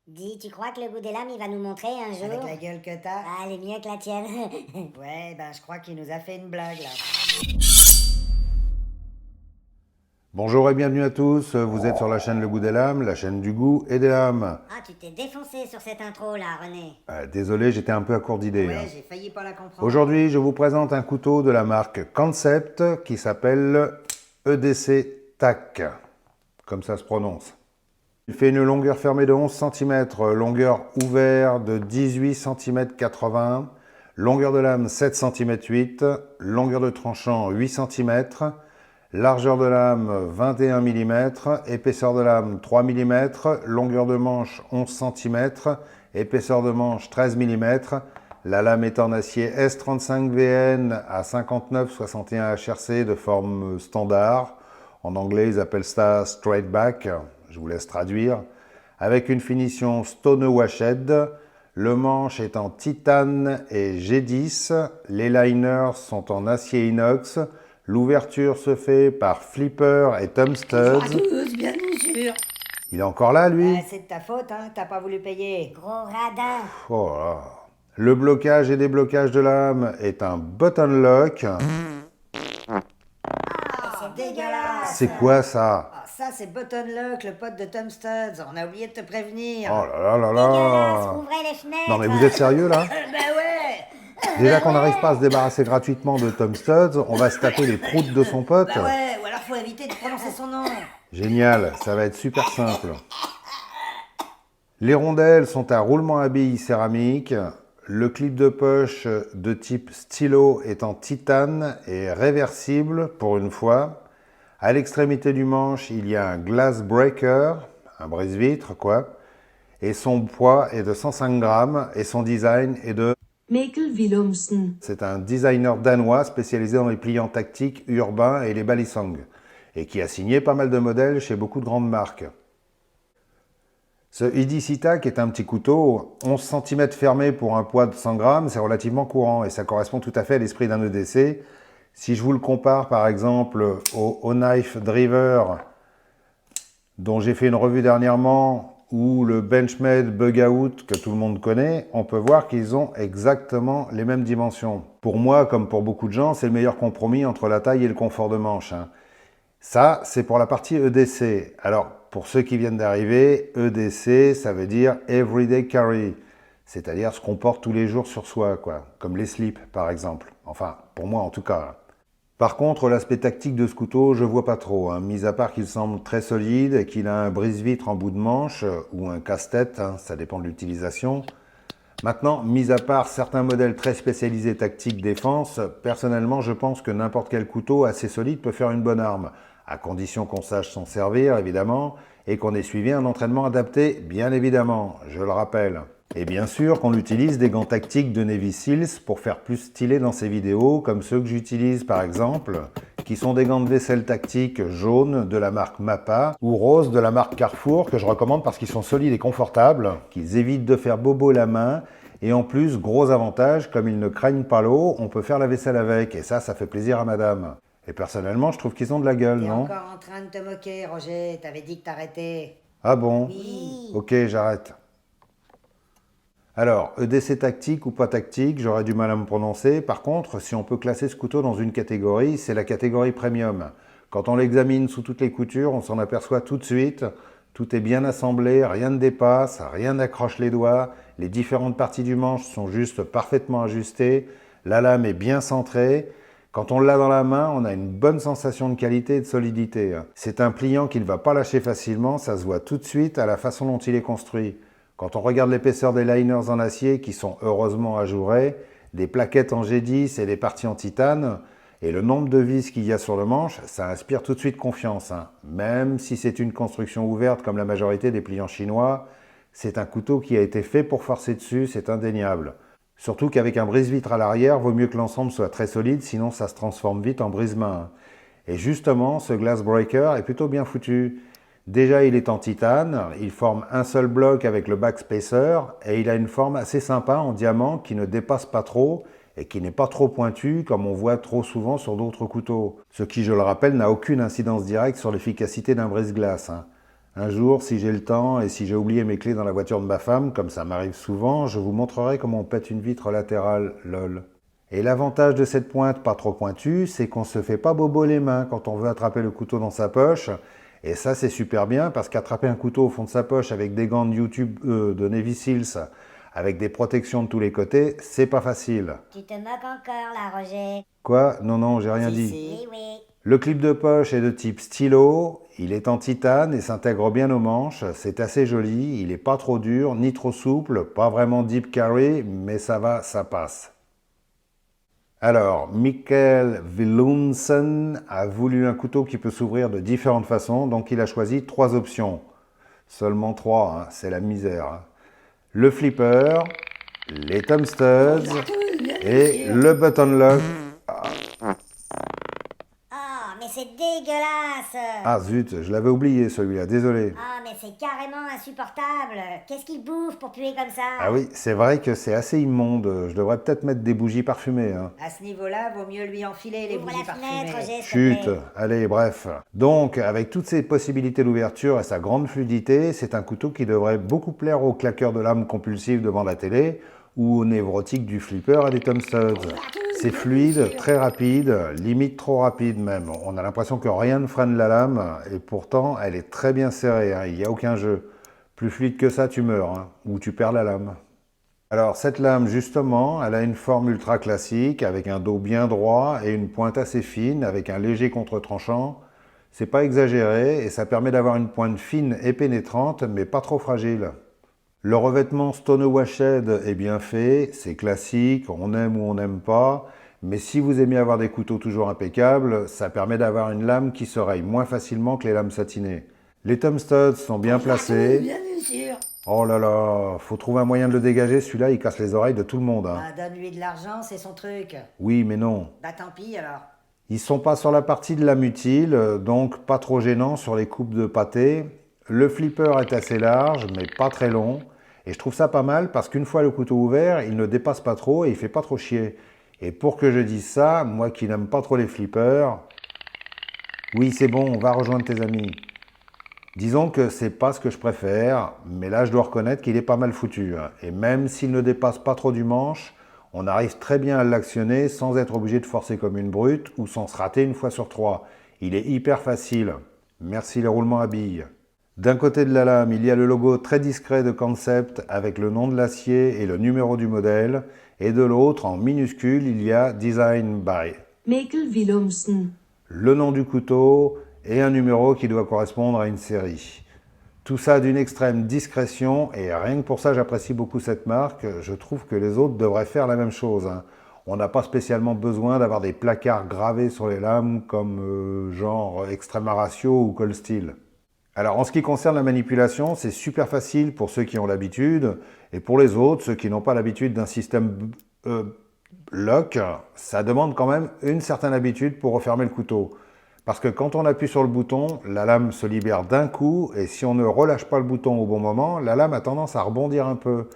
Dis, tu crois que le goût des lames, il va nous montrer un jour? Avec la gueule que t'as? Ah, elle est mieux que la tienne. Ouais, ben je crois qu'il nous a fait une blague là. Bonjour et bienvenue à tous, vous êtes sur la chaîne Le Goût des Lames, la chaîne du goût et des lames. Ah, tu t'es défoncé sur cette intro là, René. Désolé, j'étais un peu à court d'idées. Ouais, j'ai failli pas la comprendre. Aujourd'hui, je vous présente un couteau de la marque Concept qui s'appelle EDC TAC, comme ça se prononce. Il fait une longueur fermée de 11 cm, longueur ouverte de 18 cm 80, longueur de lame 7 cm 8, longueur de tranchant 8 cm, largeur de lame 21 mm, épaisseur de lame 3 mm, longueur de manche 11 cm, épaisseur de manche 13 mm. La lame est en acier S35VN à 59-61 HRC de forme standard. En anglais, ils appellent ça straight back. Je vous laisse traduire. Avec une finition stone washed. Le manche est en titane et G10. Les liners sont en acier inox. L'ouverture se fait par flipper et thumb studs. tous, bien sûr. Il est encore là, lui? Ah, c'est de ta faute, hein, t'as pas voulu payer. Gros radin. Oh là là. Le blocage et déblocage de lame est un button lock. C'est dégueulasse. C'est quoi ça? Ah, ça, c'est Button Lock, le pote de Tom Studs. On a oublié de te prévenir. Oh là là là Dégueulasse, là. ouvrez les fenêtres. Non mais vous êtes sérieux là? Ben ouais. Déjà qu'on n'arrive pas à se débarrasser gratuitement de Tom Studs, on va se taper les proutes de son pote. Ben ouais, ou alors faut éviter de prononcer son nom. Génial, ça va être super simple. Les rondelles sont à roulement à billes céramique. Le clip de poche de type stylo est en titane et réversible pour une fois. À l'extrémité du manche, il y a un glass breaker, un brise-vitre quoi. Et son poids est de 105 grammes et son design est de... Mikkel Willumsen. C'est un designer danois spécialisé dans les pliants tactiques urbains et les balisongs, et qui a signé pas mal de modèles chez beaucoup de grandes marques. Ce EDC TAC est un petit couteau, 11 cm fermé pour un poids de 100 grammes, c'est relativement courant et ça correspond tout à fait à l'esprit d'un EDC. Si je vous le compare par exemple au Knife Driver, dont j'ai fait une revue dernièrement, ou le Benchmade Bug Out que tout le monde connaît, on peut voir qu'ils ont exactement les mêmes dimensions. Pour moi, comme pour beaucoup de gens, c'est le meilleur compromis entre la taille et le confort de manche. Ça, c'est pour la partie EDC. Alors, pour ceux qui viennent d'arriver, EDC, ça veut dire Everyday Carry, c'est-à-dire ce qu'on porte tous les jours sur soi, quoi, comme les slips, par exemple. Enfin, pour moi en tout cas. Par contre, l'aspect tactique de ce couteau, je vois pas trop, hein, mis à part qu'il semble très solide et qu'il a un brise-vitre en bout de manche, ou un casse-tête, hein, ça dépend de l'utilisation. Maintenant, mis à part certains modèles très spécialisés tactique défense, personnellement, je pense que n'importe quel couteau assez solide peut faire une bonne arme, à condition qu'on sache s'en servir, évidemment, et qu'on ait suivi un entraînement adapté, bien évidemment, je le rappelle. Et bien sûr qu'on utilise des gants tactiques de Navy Seals pour faire plus stylé dans ces vidéos, comme ceux que j'utilise par exemple, qui sont des gants de vaisselle tactiques jaunes de la marque Mappa ou roses de la marque Carrefour, que je recommande parce qu'ils sont solides et confortables, qu'ils évitent de faire bobo la main, et en plus, gros avantage, comme ils ne craignent pas l'eau, on peut faire la vaisselle avec, et ça fait plaisir à madame. Et personnellement, je trouve qu'ils ont de la gueule, T'es non? encore en train de te moquer, Roger. T'avais dit que t'arrêtais. Ah bon? Oui. Ok, j'arrête. Alors, EDC tactique ou pas tactique, j'aurais du mal à me prononcer. Par contre, si on peut classer ce couteau dans une catégorie, c'est la catégorie premium. Quand on l'examine sous toutes les coutures, on s'en aperçoit tout de suite. Tout est bien assemblé, rien ne dépasse, rien n'accroche les doigts. Les différentes parties du manche sont juste parfaitement ajustées. La lame est bien centrée. Quand on l'a dans la main, on a une bonne sensation de qualité et de solidité. C'est un pliant qui ne va pas lâcher facilement, ça se voit tout de suite à la façon dont il est construit. Quand on regarde l'épaisseur des liners en acier qui sont heureusement ajourés, des plaquettes en G10 et des parties en titane, et le nombre de vis qu'il y a sur le manche, ça inspire tout de suite confiance. Même si c'est une construction ouverte comme la majorité des pliants chinois, c'est un couteau qui a été fait pour forcer dessus, c'est indéniable. Surtout qu'avec un brise-vitre à l'arrière, vaut mieux que l'ensemble soit très solide, sinon ça se transforme vite en brise-main. Et justement, ce glass breaker est plutôt bien foutu. Déjà, il est en titane, il forme un seul bloc avec le backspacer et il a une forme assez sympa en diamant qui ne dépasse pas trop et qui n'est pas trop pointu comme on voit trop souvent sur d'autres couteaux. Ce qui, je le rappelle, n'a aucune incidence directe sur l'efficacité d'un brise-glace. Un jour, si j'ai le temps et si j'ai oublié mes clés dans la voiture de ma femme, comme ça m'arrive souvent, je vous montrerai comment on pète une vitre latérale, lol. Et l'avantage de cette pointe pas trop pointue, c'est qu'on se fait pas bobo les mains quand on veut attraper le couteau dans sa poche. Et ça, c'est super bien parce qu'attraper un couteau au fond de sa poche avec des gants de YouTube de Navy Seals, avec des protections de tous les côtés, c'est pas facile. Tu te moques encore là, Roger. Quoi? Non, non, j'ai rien dit. Oui, oui. Le clip de poche est de type stylo, il est en titane et s'intègre bien aux manches, c'est assez joli, il est pas trop dur, ni trop souple, pas vraiment deep carry, mais ça va, ça passe. Alors, Mikkel Willumsen a voulu un couteau qui peut s'ouvrir de différentes façons, donc il a choisi 3 options. Seulement 3, hein, c'est la misère. Hein. Le flipper, les thumb studs et le button lock. Oh, mais c'est dégueulasse. Ah zut, je l'avais oublié celui-là, désolé. Ah, mais c'est carrément insupportable. Qu'est-ce qu'il bouffe pour puer comme ça? Ah oui, c'est vrai que c'est assez immonde, je devrais peut-être mettre des bougies parfumées. Hein. À ce niveau-là, vaut mieux lui enfiler les Ouvre bougies la fenêtre, parfumées. Roger, s'il te Chut, plaît. allez, bref. Donc, avec toutes ces possibilités d'ouverture et sa grande fluidité, c'est un couteau qui devrait beaucoup plaire aux claqueurs de lame compulsifs devant la télé ou aux névrotiques du flipper et des thumb studs. C'est fluide, très rapide, limite trop rapide même. On a l'impression que rien ne freine la lame et pourtant elle est très bien serrée, hein. Il n'y a aucun jeu. Plus fluide que ça, tu meurs, hein, ou tu perds la lame. Alors cette lame justement, elle a une forme ultra classique avec un dos bien droit et une pointe assez fine avec un léger contre-tranchant. C'est pas exagéré et ça permet d'avoir une pointe fine et pénétrante mais pas trop fragile. Le revêtement Stone Washed est bien fait, c'est classique, on aime ou on n'aime pas, mais si vous aimez avoir des couteaux toujours impeccables, ça permet d'avoir une lame qui se raye moins facilement que les lames satinées. Les thumb studs sont bien placés. Bien sûr. Oh là là, faut trouver un moyen de le dégager, celui-là il casse les oreilles de tout le monde. Hein. Ah, donne-lui de l'argent, c'est son truc. Oui, mais non. Bah tant pis alors. Ils sont pas sur la partie de lame utile, donc pas trop gênant sur les coupes de pâté. Le flipper est assez large, mais pas très long. Et je trouve ça pas mal parce qu'une fois le couteau ouvert, il ne dépasse pas trop et il fait pas trop chier. Et pour que je dise ça, moi qui n'aime pas trop les flippers, oui c'est bon, on va rejoindre tes amis. Disons que c'est pas ce que je préfère, mais là je dois reconnaître qu'il est pas mal foutu. Et même s'il ne dépasse pas trop du manche, on arrive très bien à l'actionner sans être obligé de forcer comme une brute ou sans se rater une fois sur 3. Il est hyper facile. Merci les roulements à billes. D'un côté de la lame, il y a le logo très discret de Concept avec le nom de l'acier et le numéro du modèle. Et de l'autre, en minuscule, il y a Design by. Mikkel Willumsen. Le nom du couteau et un numéro qui doit correspondre à une série. Tout ça d'une extrême discrétion et rien que pour ça j'apprécie beaucoup cette marque. Je trouve que les autres devraient faire la même chose. Hein. On n'a pas spécialement besoin d'avoir des placards gravés sur les lames comme genre Extrema Ratio ou Cold Steel. Alors en ce qui concerne la manipulation, c'est super facile pour ceux qui ont l'habitude et pour les autres, ceux qui n'ont pas l'habitude d'un système lock, ça demande quand même une certaine habitude pour refermer le couteau. Parce que quand on appuie sur le bouton, la lame se libère d'un coup et si on ne relâche pas le bouton au bon moment, la lame a tendance à rebondir un peu.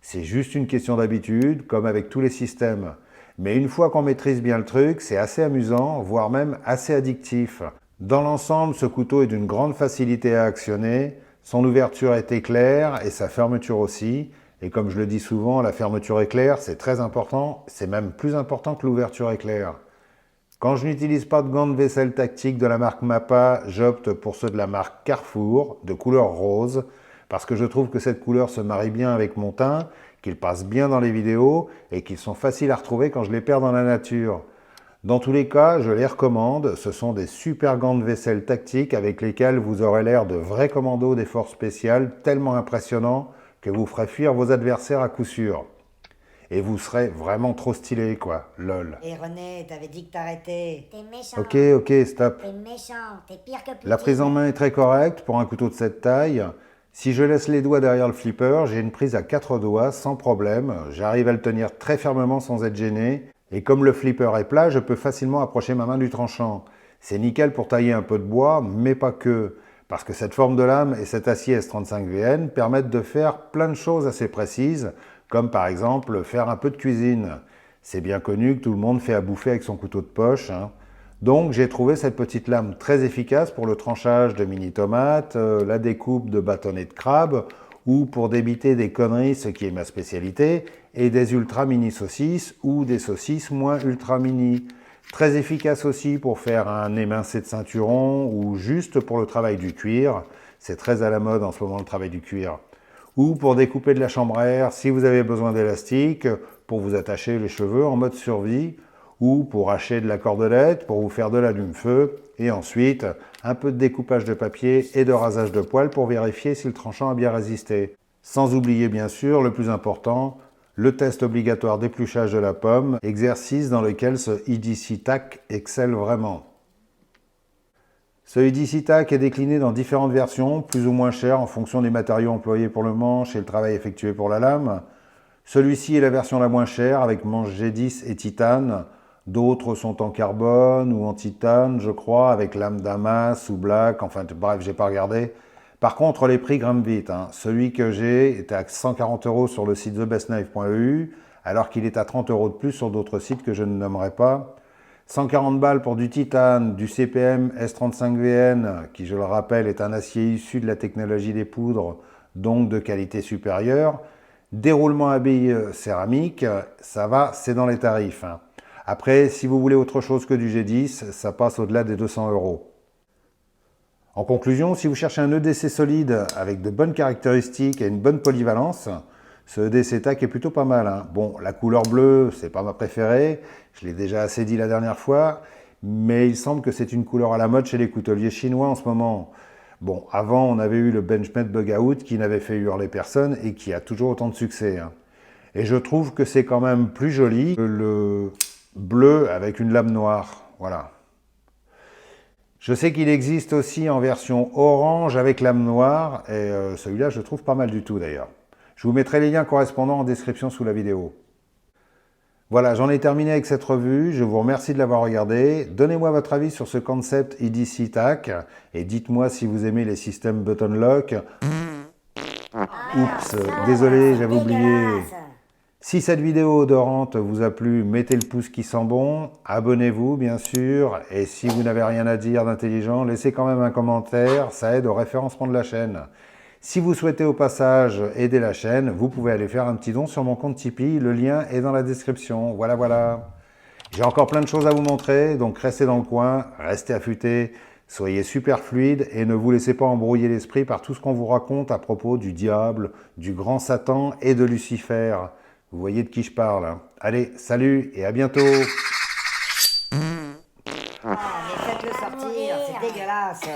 C'est juste une question d'habitude, comme avec tous les systèmes. Mais une fois qu'on maîtrise bien le truc, c'est assez amusant, voire même assez addictif. Dans l'ensemble, ce couteau est d'une grande facilité à actionner, son ouverture est éclair et sa fermeture aussi. Et comme je le dis souvent, la fermeture éclair, c'est très important, c'est même plus important que l'ouverture éclair. Quand je n'utilise pas de gants de vaisselle tactique de la marque Mappa, j'opte pour ceux de la marque Carrefour, de couleur rose, parce que je trouve que cette couleur se marie bien avec mon teint, qu'ils passent bien dans les vidéos et qu'ils sont faciles à retrouver quand je les perds dans la nature. Dans tous les cas, je les recommande, ce sont des super gants de vaisselle tactiques avec lesquels vous aurez l'air de vrais commandos des forces spéciales tellement impressionnants que vous ferez fuir vos adversaires à coup sûr. Et vous serez vraiment trop stylé quoi, lol. Et René, t'avais dit que t'arrêtais. T'es méchant. Ok, stop. T'es méchant. T'es pire que Poutine. La prise en main est très correcte pour un couteau de cette taille. Si je laisse les doigts derrière le flipper, j'ai une prise à 4 doigts sans problème. J'arrive à le tenir très fermement sans être gêné. Et comme le flipper est plat, je peux facilement approcher ma main du tranchant. C'est nickel pour tailler un peu de bois, mais pas que. Parce que cette forme de lame et cet acier S35VN permettent de faire plein de choses assez précises, comme par exemple faire un peu de cuisine. C'est bien connu que tout le monde fait à bouffer avec son couteau de poche. Hein. Donc j'ai trouvé cette petite lame très efficace pour le tranchage de mini tomates, la découpe de bâtonnets de crabe, ou pour débiter des conneries, ce qui est ma spécialité, et des ultra mini saucisses ou des saucisses moins ultra mini. Très efficace aussi pour faire un émincé de ceinturon ou juste pour le travail du cuir. C'est très à la mode en ce moment le travail du cuir. Ou pour découper de la chambre à air si vous avez besoin d'élastique, pour vous attacher les cheveux en mode survie, ou pour hacher de la cordelette, pour vous faire de l'allume-feu, et ensuite un peu de découpage de papier et de rasage de poils pour vérifier si le tranchant a bien résisté. Sans oublier bien sûr le plus important, le test obligatoire d'épluchage de la pomme, exercice dans lequel ce EDC TAC excelle vraiment. Ce EDC TAC est décliné dans différentes versions, plus ou moins chères en fonction des matériaux employés pour le manche et le travail effectué pour la lame. Celui-ci est la version la moins chère avec manche G10 et titane. D'autres sont en carbone ou en titane, je crois, avec lame damas ou black, enfin bref, j'ai pas regardé. Par contre, les prix grimpent vite. Hein. Celui que j'ai était à 140 € sur le site thebestknife.eu, alors qu'il est à 30 € de plus sur d'autres sites que je ne nommerai pas. 140 balles pour du titane, du CPM S35VN, qui je le rappelle est un acier issu de la technologie des poudres, donc de qualité supérieure. Déroulement à billes céramique, ça va, c'est dans les tarifs. Hein. Après, si vous voulez autre chose que du G10, ça passe au-delà des 200 €. En conclusion, si vous cherchez un EDC solide avec de bonnes caractéristiques et une bonne polyvalence, ce EDC TAC est plutôt pas mal. Hein. Bon, la couleur bleue, c'est pas ma préférée, je l'ai déjà assez dit la dernière fois, mais il semble que c'est une couleur à la mode chez les couteliers chinois en ce moment. Bon, avant, on avait eu le Benchmade Bug Out qui n'avait fait hurler personne et qui a toujours autant de succès. Hein. Et je trouve que c'est quand même plus joli que le bleu avec une lame noire. Voilà. Je sais qu'il existe aussi en version orange avec lame noire, et celui-là je trouve pas mal du tout d'ailleurs. Je vous mettrai les liens correspondants en description sous la vidéo. Voilà, j'en ai terminé avec cette revue, je vous remercie de l'avoir regardé. Donnez-moi votre avis sur ce concept EDC TAC, et dites-moi si vous aimez les systèmes button lock. Oups, désolé, j'avais oublié. Si cette vidéo odorante vous a plu, mettez le pouce qui sent bon, abonnez-vous bien sûr, et si vous n'avez rien à dire d'intelligent, laissez quand même un commentaire, ça aide au référencement de la chaîne. Si vous souhaitez au passage aider la chaîne, vous pouvez aller faire un petit don sur mon compte Tipeee, le lien est dans la description, voilà. J'ai encore plein de choses à vous montrer, donc restez dans le coin, restez affûtés, soyez super fluides et ne vous laissez pas embrouiller l'esprit par tout ce qu'on vous raconte à propos du diable, du grand Satan et de Lucifer. Vous voyez de qui je parle. Hein. Allez, salut et à bientôt. Oh, mais faites-le sortir, c'est dégueulasse.